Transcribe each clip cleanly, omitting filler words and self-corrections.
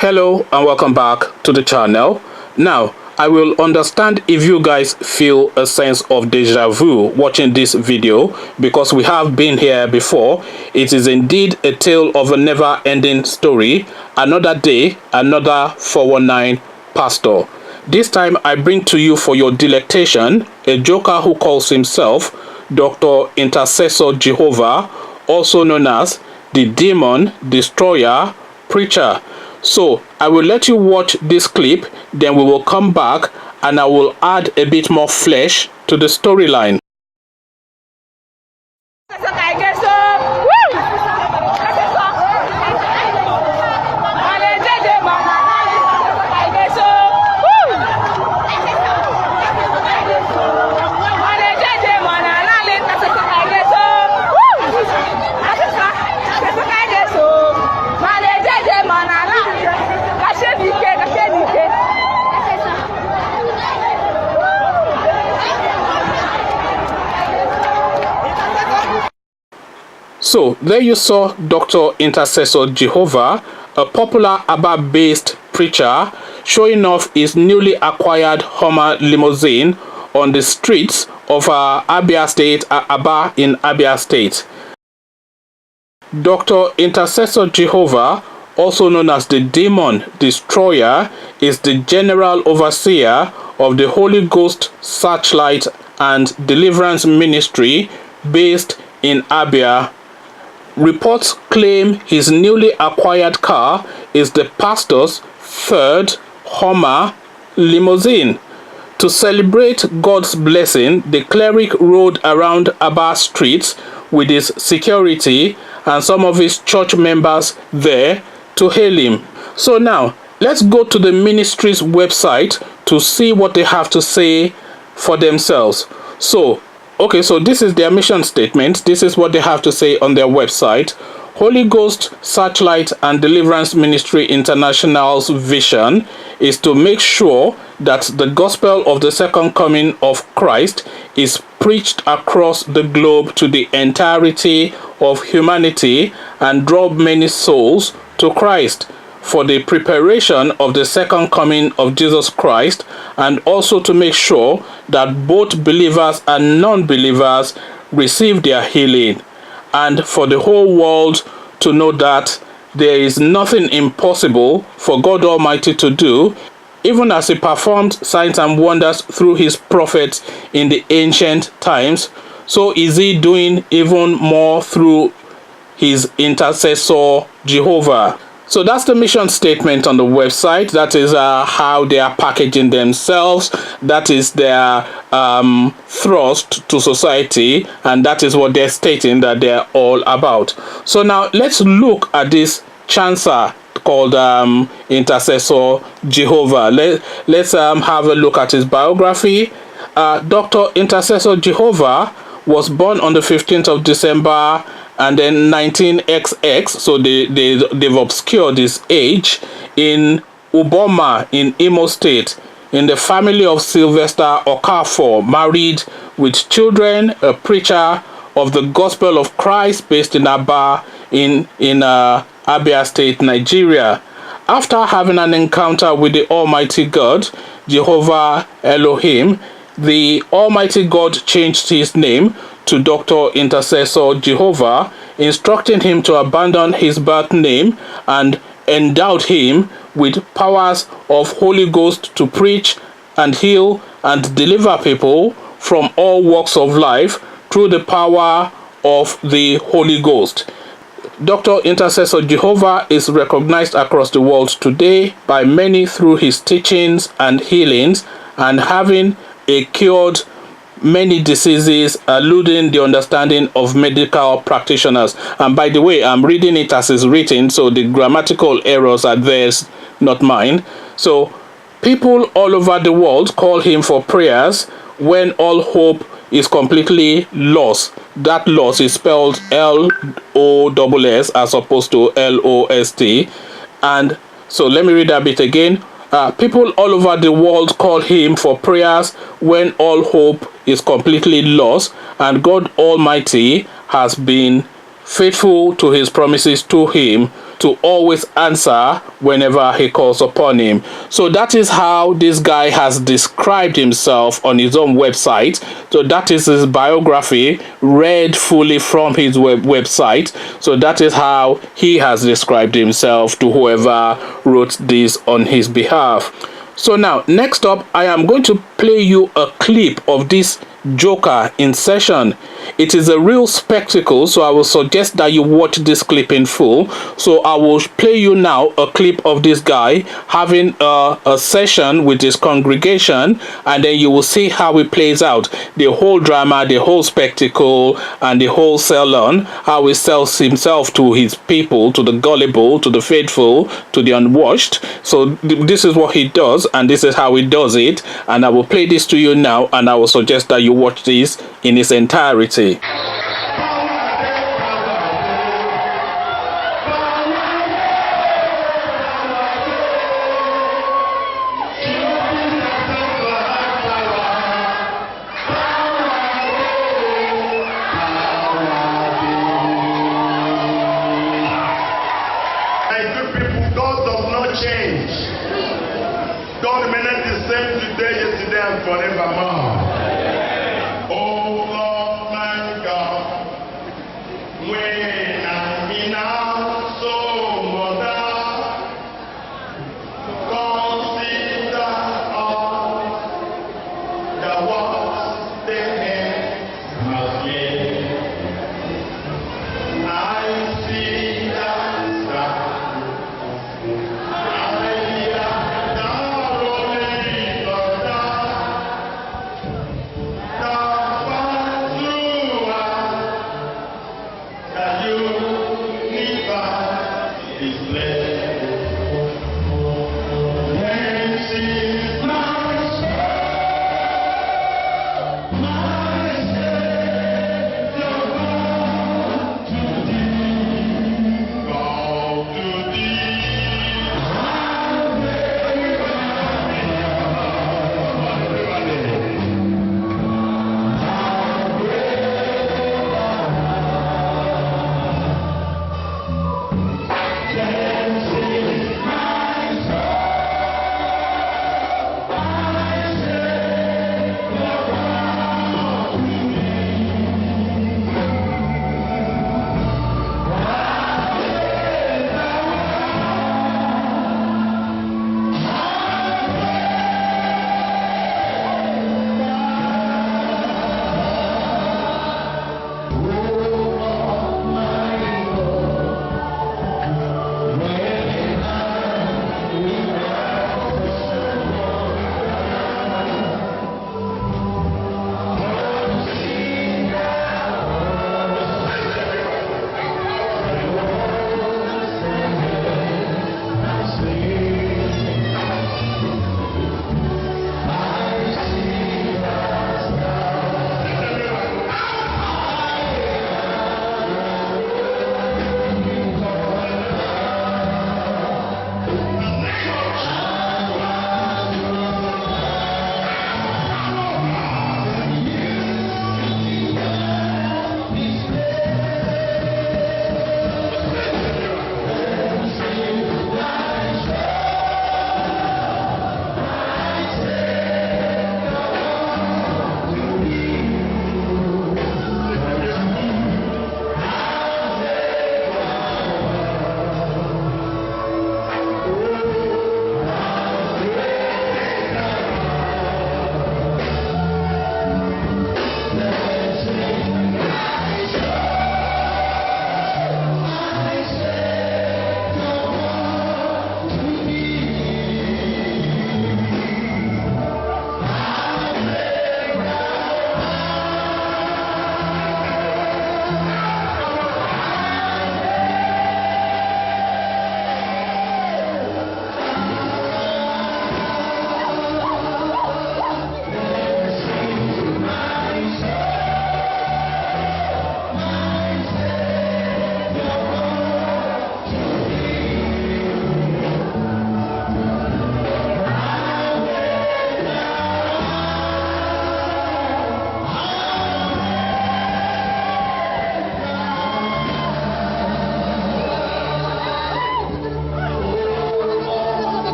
Hello and welcome back to the channel. Now, I will understand if you guys feel a sense of deja vu watching this video because we have been here before. It is indeed a tale of a never-ending story. Another day, another 419 pastor. This time I bring to you for your delectation a joker who calls himself Dr. Intercessor Jehovah, also known as the Demon Destroyer Preacher. So I will let you watch this clip, then we will come back and I will add a bit more flesh to the storyline. So there you saw Dr. Intercessor Jehovah, a popular Abia-based preacher, showing off his newly acquired Hummer limousine on the streets of Abia State, Abia in Abia State. Dr. Intercessor Jehovah, also known as the Demon Destroyer, is the general overseer of the Holy Ghost Searchlight and Deliverance Ministry based in Abia. Reports claim his newly acquired car is the pastor's third Hummer limousine. To celebrate God's blessing, the cleric rode around Abba streets with his security and some of his church members there to hail him. So now, let's go to the ministry's website to see what they have to say for themselves. Okay, so this is their mission statement. This is what they have to say on their website. Holy Ghost Searchlight and Deliverance Ministry International's vision is to make sure that the gospel of the second coming of Christ is preached across the globe to the entirety of humanity and draw many souls to Christ for the preparation of the second coming of Jesus Christ, and also to make sure that both believers and non-believers receive their healing, and for the whole world to know that there is nothing impossible for God Almighty to do, even as he performed signs and wonders through his prophets in the ancient times. So is he doing even more through his intercessor Jehovah. So that's the mission statement on the website. That is how they are packaging themselves. That is their thrust to society, and that is what they're stating that they're all about. So now let's look at this chancer called Intercessor Jehovah. Let's have a look at his biography. Dr. Intercessor Jehovah was born on the 15th of December and then 19XX, so they've obscured his age, in Uboma in Imo State, in the family of Sylvester Okafor, married with children, a preacher of the gospel of Christ based in Abia in Abia State, Nigeria. After having an encounter with the Almighty God, Jehovah Elohim, the Almighty God changed his name to Dr. Intercessor Jehovah, instructing him to abandon his birth name and endowed him with powers of Holy Ghost to preach and heal and deliver people from all walks of life through the power of the Holy Ghost. Dr. Intercessor Jehovah is recognized across the world today by many through his teachings and healings, and having cured many diseases, eluding the understanding of medical practitioners. And by the way, I'm reading it as is written, so the grammatical errors are theirs, not mine. So people all over the world call him for prayers when all hope is completely lost. That loss is spelled L-O-S-S as opposed to L-O-S-T. And so let me read that bit again. People all over the world call him for prayers when all hope is completely lost, and God Almighty has been faithful to his promises to him to always answer whenever he calls upon him. So that is how this guy has described himself on his own website. So that is his biography read fully from his website. So that is how he has described himself to whoever wrote this on his behalf. So now, next up, I am going to play you a clip of this joker in session. It is a real spectacle, so I will suggest that you watch this clip in full. So I will play you now a clip of this guy having a session with his congregation, and then you will see how it plays out. The whole drama, the whole spectacle, and the whole sell-on, how he sells himself to his people, to the gullible, to the faithful, to the unwashed. So this is what he does, and this is how he does it. And I will play this to you now, and I will suggest that you watch this in its entirety. God remaineth the same today, yesterday, and forevermore. Oh Lord my God, when I'm in our soul, mother, consider all the works the hands have made. I see that star.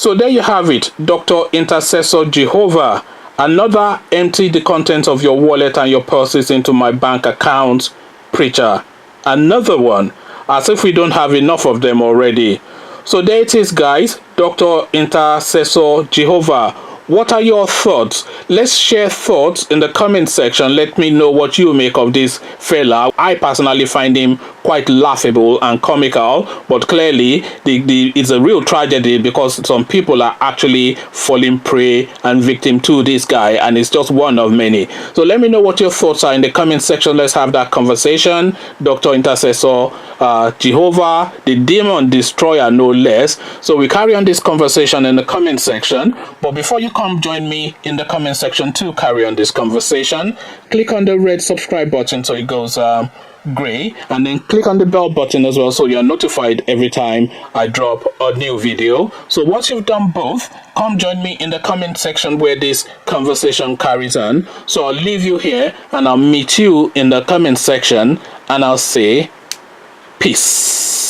So there you have it, Dr. Intercessor Jehovah. Another empty the contents of your wallet and your purses into my bank account preacher. Another one, as if we don't have enough of them already. So there it is, guys, Dr. Intercessor Jehovah. What are your thoughts? Let's share thoughts in the comment section. Let me know what you make of this fella. I personally find him quite laughable and comical, but clearly it's a real tragedy because some people are actually falling prey and victim to this guy, and it's just one of many. So let me know what your thoughts are in the comment section. Let's have that conversation. Dr. Intercessor Jehovah, the demon destroyer, no less. So we carry on this conversation in the comment section, but before you come join me in the comment section to carry on this conversation, click on the red subscribe button so it goes gray, and then click on the bell button as well so you're notified every time I drop a new video. So once you've done both, come join me in the comment section where this conversation carries on. So I'll leave you here and I'll meet you in the comment section, and I'll say peace.